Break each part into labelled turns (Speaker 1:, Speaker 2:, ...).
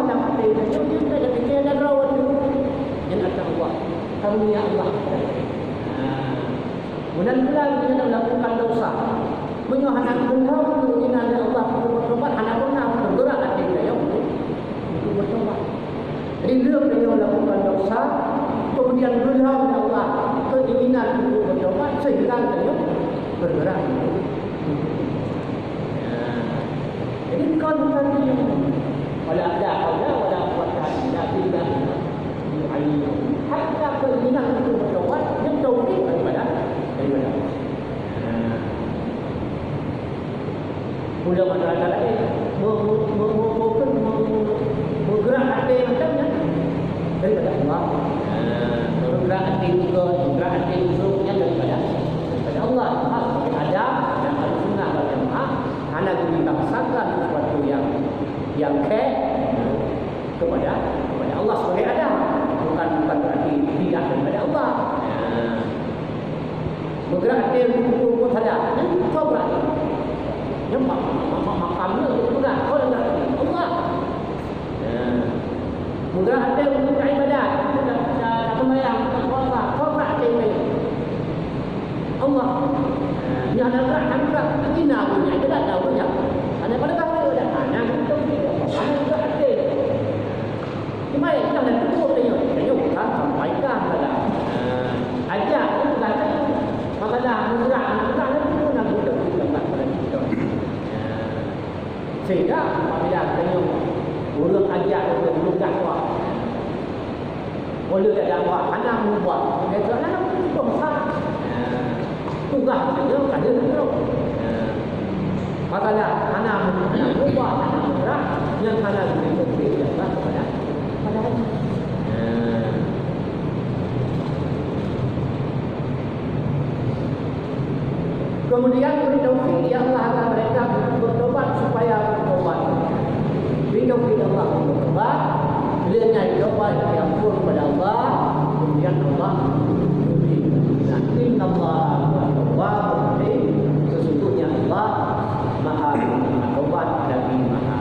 Speaker 1: nak hati dia ada fikir dan rawat yang ada Allah karunia Allah. Mudah-mudahan kita melakukan dosa menyuahanak benar keinginan Allah bertobat anak benar bergerak hati dia untuk bertobat. Jadi dia melakukan dosa kemudian benar Allah keinginan untuk bertobat sehingga dia bergerak. Jadi bukan wala ada wala quwwata illa billah al-aliyyil. Hatta keinginan untuk bertobat yang taufik daripada Allah. Mudah masyarakat ini bergerak hati macamnya daripada Allah. Bergerak hati juga, bergerak hati usulnya daripada Allah. Ada dan al-sunnah wal jamaah hanya dibangsakan sesuatu yang kepada Allah sebagai ada, bukan berarti tidak daripada Allah. Bergerak hati untuk saja, yang kau berarti yang makamnya bukan kau yang berarti Allah. Bergerak hati untuk ibadat, sembahyang, puasa, kau berarti Allah. Yang ada gerak kita punya ibadat dah banyak. Ada pada kau ada hanya kita hanya juga hati. Cuma kita nak tutup dia kita sampaikan pada ajak kita maka dah bergerak itu nak buat kita pada kita. Sehingga apabila tengok urang ajak urang dakwah boleh tak dakwah hanya membuat kita nak tumpah tugas dia ada terus. Makalah anak berubah bergerak yang halal diberi Allah kepada hati. Kemudian beri taufik ya Allah agar mereka bertobat supaya bertobat. Beri taufik Allah untuk bertobat. Bila bertobat yang pun kepada Allah, kemudian Allah beri. Inna Allah wa sesungguhnya Allah Maha menerima taubat lagi Maha.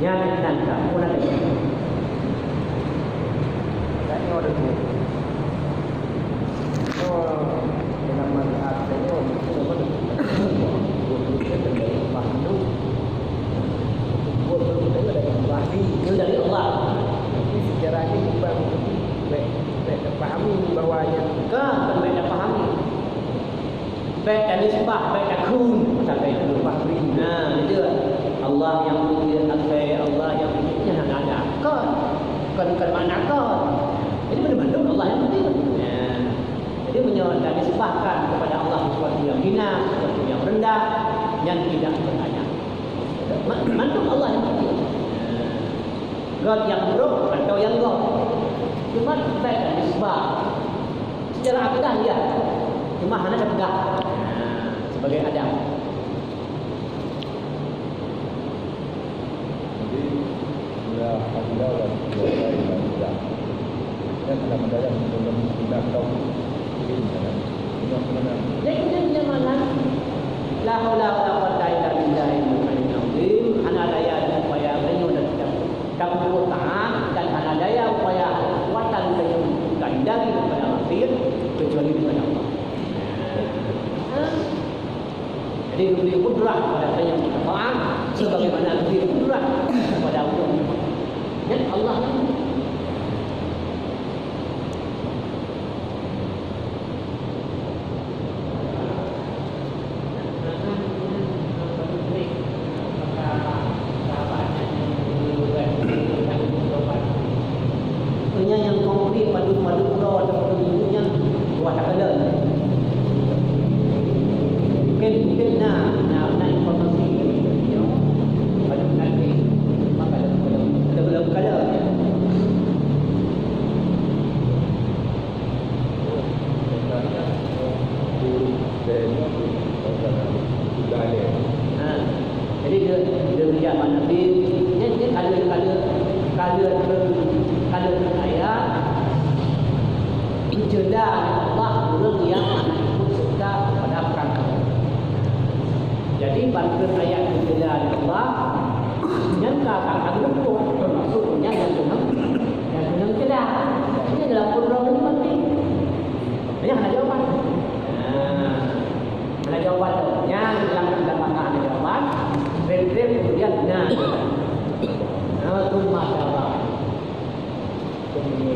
Speaker 1: Yang nanti mulai lagi. Saya ada tu. Oh, dengan mazhab saya itu apa? Itu dari Allah. Tapi secara ini bukan baik fahami bahawa yang kan baik fahami. Baik dan nisbah, baik dan kun sampai itu fahmi. Nah, itu Allah yang punya akai, Allah yang punya ada. Kan mana kan? Jadi benar-benar Allah yang penting. Jadi dan disebahkan kepada Allah sesuatu yang hina, sesuatu yang rendah, yang tidak berdaya. Mantuk Allah yang penting. God yang buruk atau yang God. Cuma baik dan disebah. Secara akidah dia. Cuma hanya tegak sebagai Adam.
Speaker 2: Jadi bila Allah dan Allah dan dalam dalam tidak tahu ini kan.
Speaker 1: Jadi yang mana? La haula wala quwwata illa billahil aliyyil azim. Ana daya dan upaya beliau dan kamu taat dan ana daya upaya kekuatan beliau dari kepada akhir kecuali kepada Allah. Jadi diberi kudrah kepada saya yang bertaat sebagaimana diberi kudrah kepada Allah. Dan Allah yang konkret padu-padu pura atau padu-padunya buat tak ada. Mungkin nak informasi dia pada nanti maka ada belum-kada jadi dia lihat Nabi dia kalau saya berjeda Allah orang yang ikut serta pada perkara. Jadi bantuan ayat berjeda Allah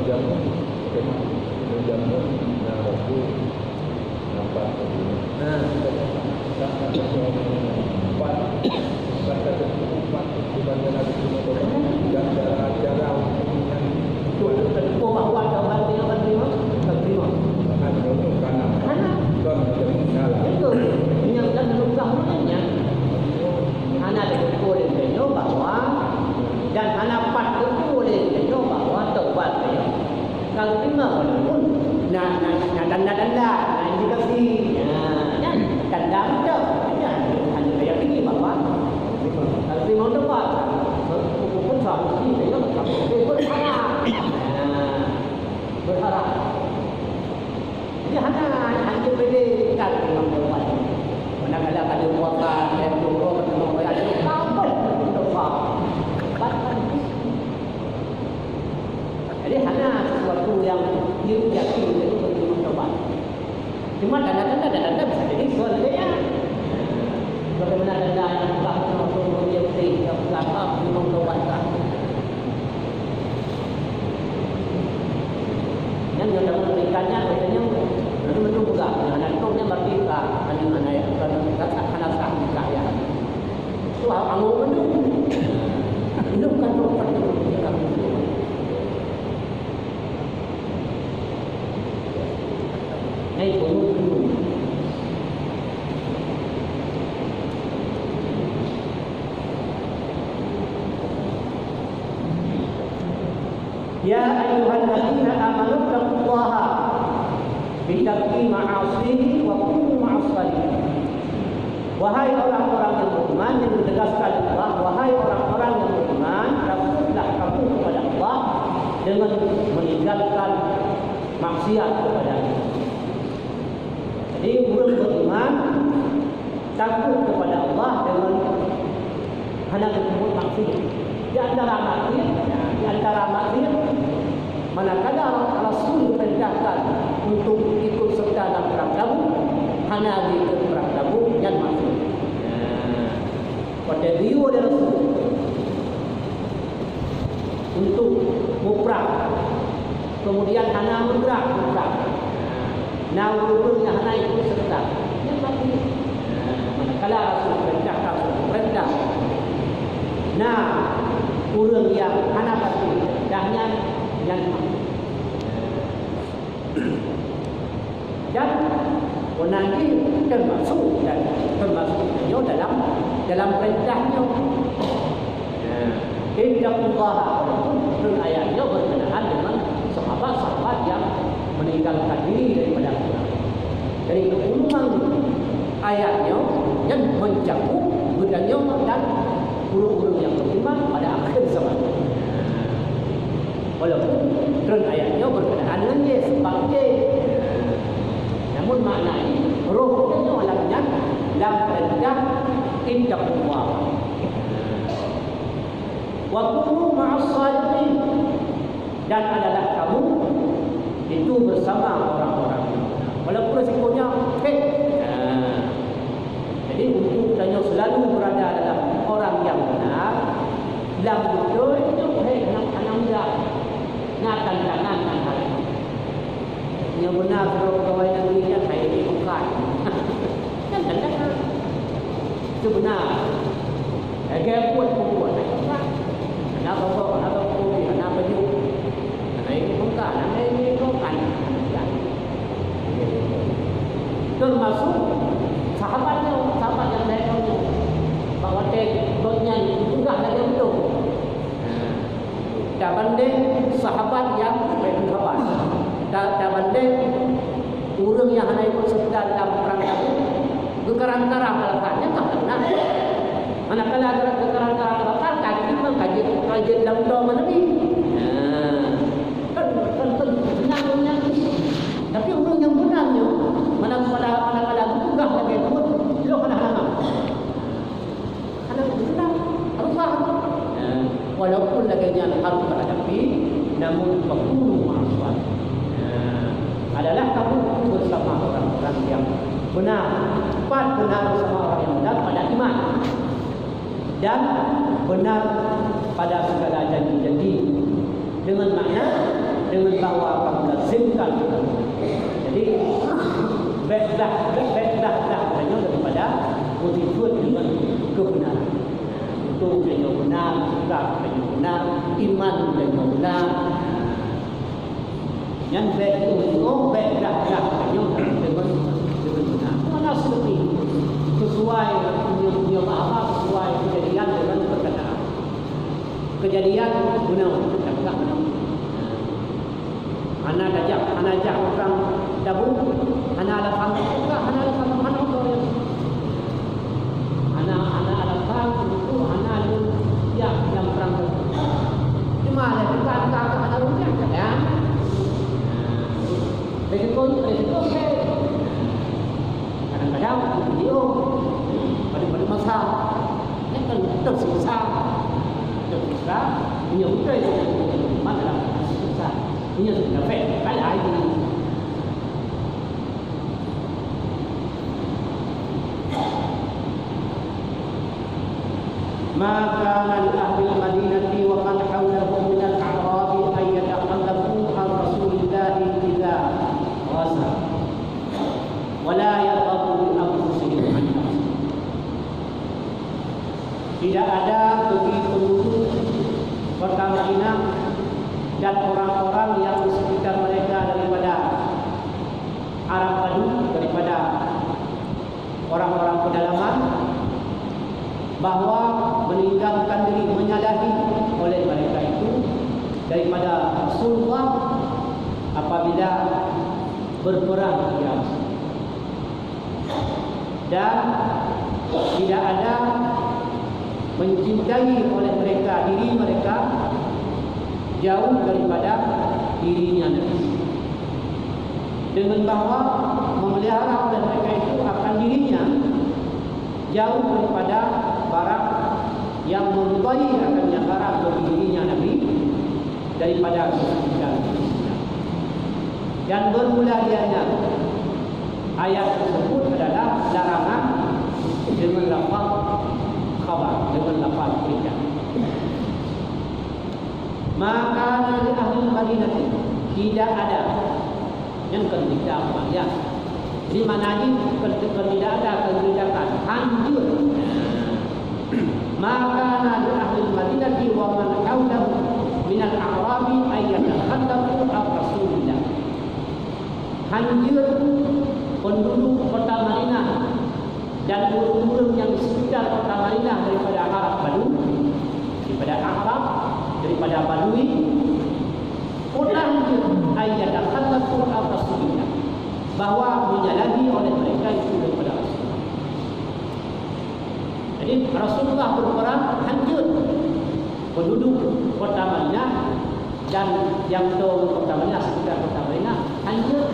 Speaker 2: jamu jamu nak aku nampak tak ada empat kata empat sebenarnya lagi cuma dan cara
Speaker 1: tu ada bahawa kawan terima
Speaker 2: kanan kan jamu salah
Speaker 1: itu yang kan lugah maknanya hana ada boleh beliau bahwa dan hana pat itu boleh beliau bahwa taubat beliau kalau terima pun nak danda indikasi kan danda betul kan hanya beliau tinggi bahwa kalau terima taubat pun sama sih beliau berharap jadi hanya boleh kat memang taubat kadang-kadang ada puasa dan turun memang ada apa untuk bahkan jadi hanya sesuatu yang yakin itu memang taubat cuma danda bisa jadi sebenarnya bagaimana danda yang bahkan untuk menjadi apa memang taubat yang dalam pernikahannya biasanya betul juga anak itu nya bertika anak yang kata anak sah ya itu amu itu kan tempat naik dulu ya ayyuhalladzina amanu taqullaha bitarki ma'asihi wa kunu ma'as-salihin. Wahai orang-orang yang beriman, yang ditegaskan Allah, wahai orang-orang yang beriman, takutlah kamu kepada Allah dengan meninggalkan maksiat kepada-Nya. Jadi orang beriman takut kepada Allah dengan hanya disebut maksiat. Di antara maksiat manakala Rasul perintahkan untuk ikut serta dalam perang Tabuk, hanya ikut perang Tabuk yang masuk. Pada beliau ada Rasul untuk berperang, kemudian hanya bergerak. Nah, urusnya hanya ikut serta. Yang mati. Manakala Rasul perintah. Nah, urang yang hanya pasti dahnya yang dan nanti termasuk beliau dalam perintahnya Indaqullah walaupun ayatnya berkenaan dengan sahabat-sahabat yang meninggalkan diri daripada Quran. Dari keumuman ayatnya yang mencakup budaya dan guru-guru yang beriman pada akhir zaman. Walaupun trend ayatnya berkenaan dengan dia sebab dia, namun maknanya rohnya alamnya dalam perintah Indaqullah wa kunu ma'as-salihin, dan adalah kamu itu bersama orang-orang walaupun resikonya jadi untuk tanya selalu berada dalam orang yang benar dalam betul itu anak muda ngakan tangan yang benar kalau kawan yang ini saya ini bukan kan tanda itu benar dia buat kenapa kopi, kenapa juga ini bukan, ini bukan termasuk sahabat yang lain bahawa dia juga ada betul tak banding sahabat yang bersahabat tak banding orang yang hanya ikut serta dalam perang itu kekarang-karang letaknya tak benar. Manakala ada kekarang-karang letak kajian dalam doa Nabi kan senangnya tapi orang yang benarnya manakala bukan lagi pun dia kena halang benar harus faham walaupun lagi harus menghadapi namun berguru maafkan adalah kamu bersama orang-orang yang benar bersama orang yang benar pada iman dan benar pada segala janji-janji dengan makna dengan bahawa akan melazimkan. Jadi baiklah hanya daripada motivasi dengan kebenaran. Untuk yang benar, sikap yang benar, iman yang benar. Yang baik itu baiklah hanya dengan benar. Mana seperti sesuai punya apa sesuai kejadian dengan perkataan. Kejadian benar, tak benar. Anak ajak orang dabung, anak alafan juga, anak alafan mana orang anak alafan itu anak yang perang tu. Cuma ada kita anak rumah kan ya. Resiko okay. Kadang-kadang video pada masa ini kan tersiksa, nhiều cái mắt là thực ra như là vẽ cái lại thì ما كان لأهل المدينة ومن حولهم من الأعراب أن يتخلفوا عن رسول الله إذا غزا ولا يرغبوا بأنفسهم عن نفسه. Tidak ada bagi penduduk kota Madinah dan orang-orang yang di sekitar mereka daripada Arab Badu, daripada orang-orang pedalaman, bahwa meninggalkan diri, menyalahi oleh mereka itu daripada Rasulullah apabila berperang jihad. Dan tidak ada mencintai oleh mereka diri mereka jauh daripada dirinya Nabi, dengan bahawa memelihara oleh mereka itu akan dirinya jauh daripada barang yang memulai akannya barang bagi dirinya Nabi daripada kesucian. Dan bermula dianya ayat tersebut adalah larangan dengan lafaz khabar, dengan lafaz berita. Maka dari ahli Madinah tidak ada yang tidak ya. Jadi maknanya tidak ada kebijakan hancur. Maka dari ahli Madinah wa man hawlahu min al-a'rabi ay yatakhaddamu ar-rasulillah. Hancur penduduk kota Madinah dan burung-burung yang di sekitar kota Madinah daripada Arab Badu, daripada Arab, daripada Badui, pernah ayat al-khallafu al-rasulillah, bahawa menyalahi oleh mereka itu daripada Rasulullah. Jadi Rasulullah berperang hancur penduduk kota Madinah dan yang tahu kota Madinah, sekitar kota Madinah hancur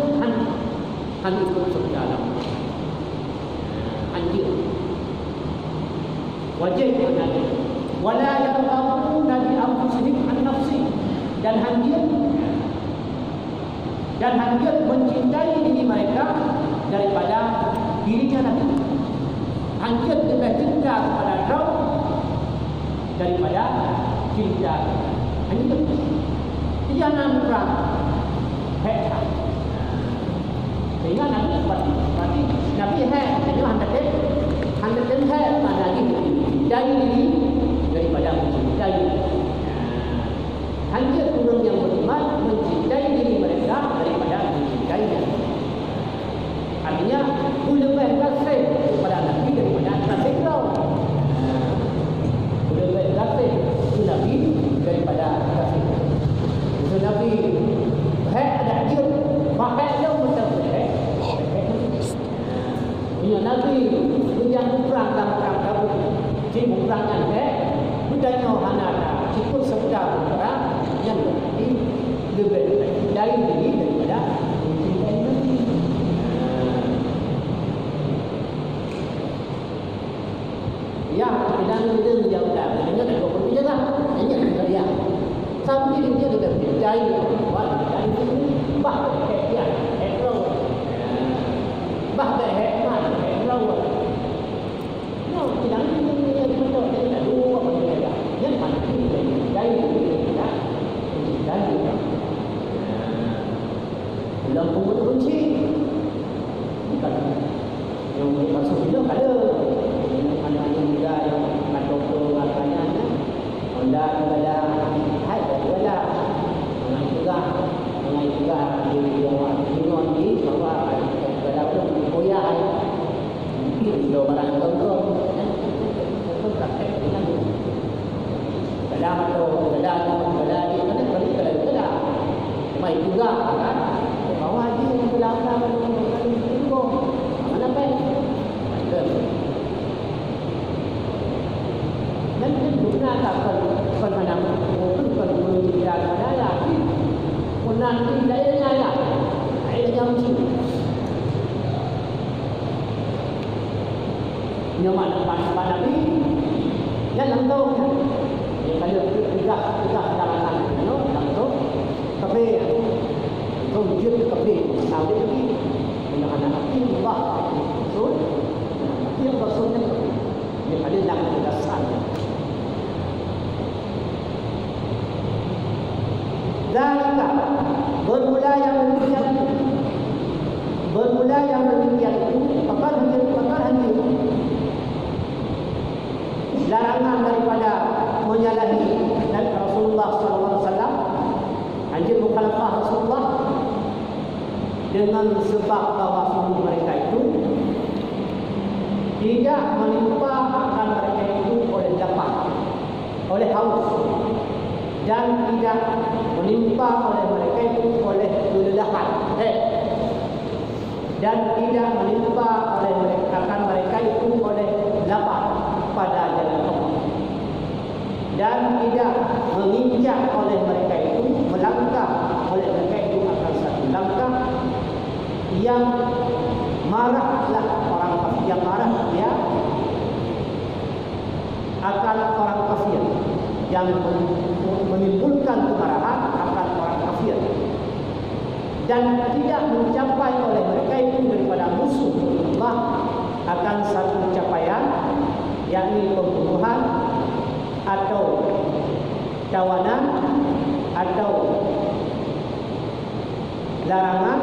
Speaker 1: ikut surga alam. Hancur. Wajib hancur. Wala yarqabuna bi anfusihim an nafsi, dan hancur mencintai diri mereka daripada dirinya Nabi. Hancur kita cinta kepada Rabb daripada cinta. Hancur. Jangan perang. Hek. Sehingga Nabi berarti Nabi jadi hantaran pada dari diri daripada mencintai. Hancur orang yang beriman mencintai diri mereka daripada mencintainya. Artinya lebih kasih kepada Nabi daripada kasih kau. Lebih kasih kepada Nabi daripada kasih kau. Itu Nabi ada dia pakai dia macam punya Nabi itu yang perang kamu cipu perangan budaya hanada cipu sebeda perang yang lebih dari diri daripada mencintai Nabi. Ya, kita itu dia udah dengar tak kau punya lah, hanya dia. Sampai dia sudah percaya bahawa bah dia ekro bah dia lawan. No, tidak ini betul tidak dua benda. Yang mana ini dari kita. gada hai gada mengai juga di luar di bahwa gada itu koyak di barang itu praktek dengan gada atau gada di mana balik gada mai juga kan bahwa dia belakang itu mana pen dan guna takkan pandangan mungkin berbicara adalah nanti dayanya ya ayatnya mesti nyaman pada nabi yang tahu kalau tidak dalam no tahu tapi itu dia tapi sampai ini anak-anak nabi Allah rasul dia rasulnya dia ada dalam dasar Zalika bermula yang demikian itu perkara larangan daripada menyalahi dan Rasulullah SAW anjir mukhalafah Rasulullah dengan sebab bahwa sungguh mereka itu tidak menimpa akan mereka itu oleh lapar, oleh haus, dan tidak menimpa oleh mereka itu oleh kelelahan, dan tidak menimpa oleh mereka itu oleh lapar pada jalan Allah, dan tidak menginjak oleh mereka itu melangkah oleh mereka itu akan satu langkah yang marahlah orang kafir, yang marah dia akan orang kafir, yang menimbulkan kemarahan akan orang kafir, dan tidak mencapai oleh mereka itu daripada musuh Allah akan satu capaian, yakni pembunuhan atau tawanan atau larangan,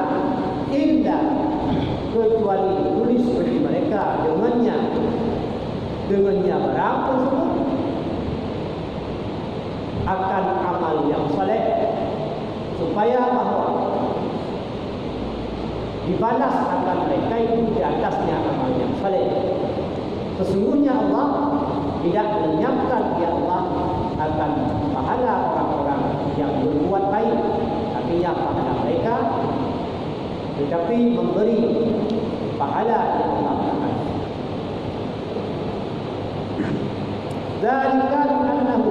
Speaker 1: illa kecuali tulis bagi mereka dengannya barang tersebut akan amal yang soleh, supaya bahawa dibalas akan mereka itu di atasnya amal yang soleh. Sesungguhnya Allah tidak menyiapkan ya Allah akan pahala orang-orang yang berbuat baik, artinya pahala mereka, tetapi memberi pahala yang Allah akan. Dzalika annahu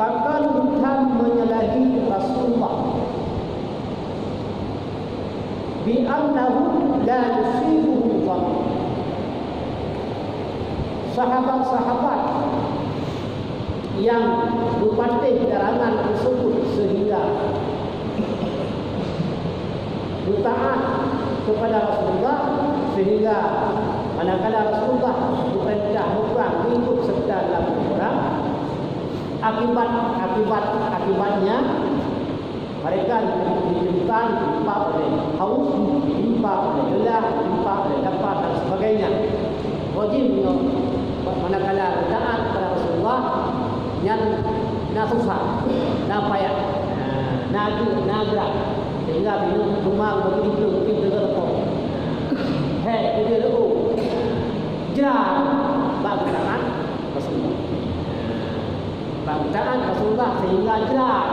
Speaker 1: pakal bukan menyalahi Rasulullah bi annahu la yusibuhu dhanb. Sahabat-sahabat yang berpatih larangan tersebut sehingga bertaat kepada Rasulullah, sehingga manakala Rasulullah berperintah berperang ikut serta dalam perang, akibatnya mereka ditimpa oleh haus, ditimpa oleh lelah, ditimpa oleh lapar dan sebagainya. Wajib manakala taat kepada Rasulullah yang susah, payah, gerak, sehingga bila rumah begitu bergerak, dia lebu, jerat bagi taat Rasulullah. Bagi taat Rasulullah sehingga jerat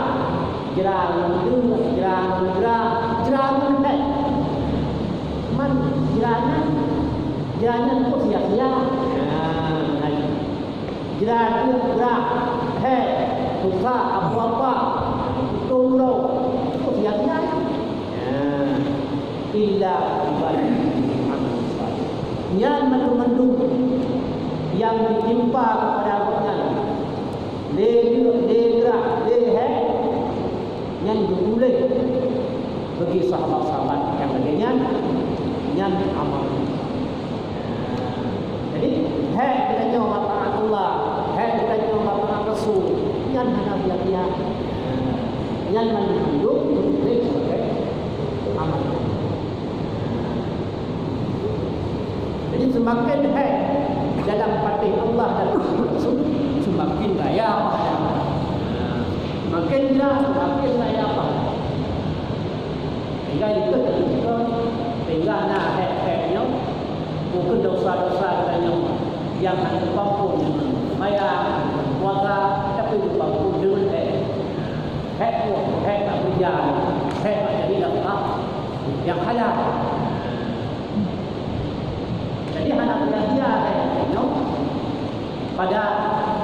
Speaker 1: man jalan kok sia-sia. Gerak, susah apa-apa, tunggu, kok sia-sia. Illa ibadi amal salih. Yang mendung yang ditimpa kepada abadnya, yang boleh bagi sahabat-sahabat yang lainnya yang amal. Jadi kita nyoba taat Allah, kita nyoba taat Rasul, yang hanya dia yang mendung sebagai amal. Jadi semakin dalam patih Allah dan Rasul, semakin gembira semakin saya apa. Sehingga itu ketika tinggal nak hek-heknya, bukan dosa-dosa katanya yang hanya pampun, maya, puasa, tapi pampun dengan hek buah, hek tak berjalan, hek tak jadi dapat yang halal. Jadi anak dia heknya pada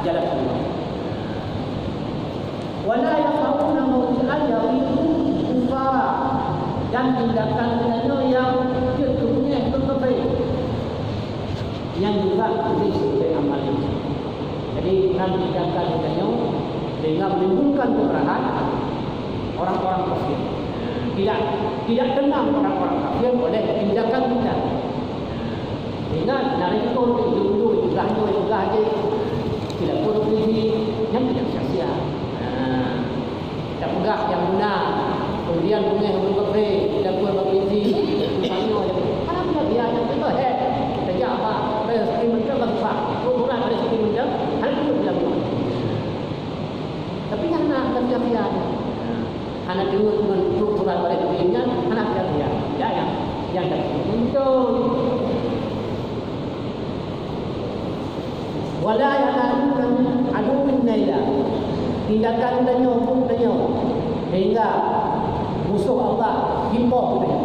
Speaker 1: jalan Allah. Wala yaqauna mawdi'an yaqulu kufara, dan tindakan-tindakannya yang keturunan terbaik yang juga disebut amal ini. Jadi nanti tindakan-tindakannya dengan menimbulkan kemarahan orang-orang kafir. Tidak tenang orang-orang kafir oleh tindakan kita. Ingat dari itu dulu juga aja tidak perlu beli yang tidak sia-sia. Kita pegang yang benar. Kemudian punya yang berbeza, tidak perlu beli. Misalnya apa dia yang kita kita jawab ada sekali macam bangsa. Orang ada sekali macam hal itu bilang. Tapi yang nak sia-sia. Anak dulu dengan ukuran pada dirinya, anak sia-sia. Ya yang tak muncul. Wala ya'lamun aduwwin naila, tindakan tanya hukum tanya sehingga musuh Allah himpau tanya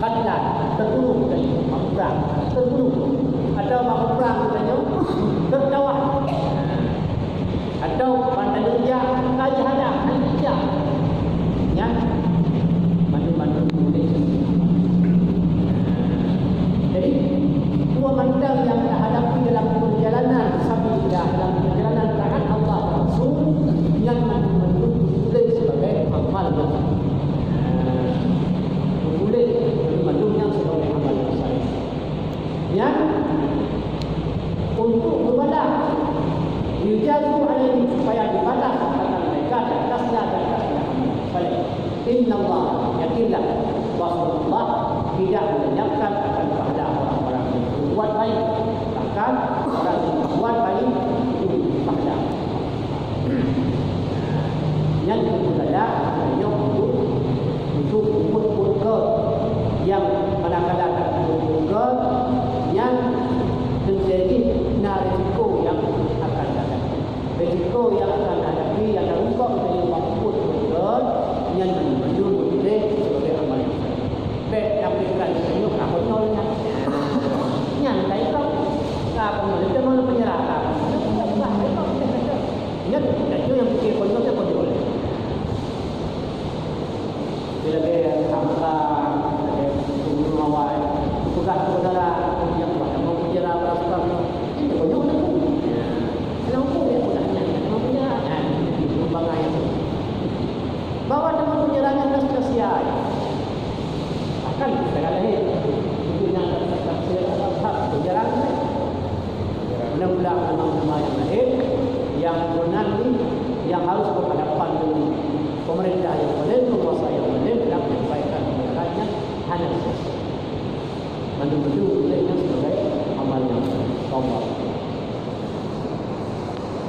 Speaker 1: katakan terbunuh tanya perang terbunuh atau perang tanya tertawa atau pandai kerja kaji hadap kerja ya mandu-mandu boleh. Jadi dua mandang yang kita hadapi dalam perjalanan sabilillah, dalam perjalanan taat Allah dan Rasul yang boleh sebagai amal dosa. Boleh menunya sebagai amal dosa. Yang untuk beribadah yujazu alaihi supaya ibadah kata mereka dan taslah dan taslah amal. Inna Allah yakinlah Rasulullah tidak menyiapkan akan kepada orang-orang yang berbuat baik, bahkan orang yang berbuat baik itu pahala. Yang kedua hanya untuk umur-umur yang manakala umur yang terjadi risiko yang akan datang. Risiko yang akan hadapi yang terungkap dari umur yang menunjuk sebagai amal. Baik yang berikan senyum apa nolnya nyantai kau apa nolnya dia mau penyerahkan ingat itu yang pikir konyolnya konyol bila dia hamka dia awal tugas saudara yang mau penjara berapa itu konyol kenapa dia sudah nyantai mau penjara itu bangai bawa dengan penjaranya sia-sia. Kan segala ini dengan tafsir al-haq penjarahan mudah-mudahan nama yang lain yang nanti yang harus berhadapan dengan pemerintah yang boleh penguasa yang boleh dalam menyampaikan penjarahannya hanya sesuatu. Mandu-mandu bolehnya sebagai amal yang Allah.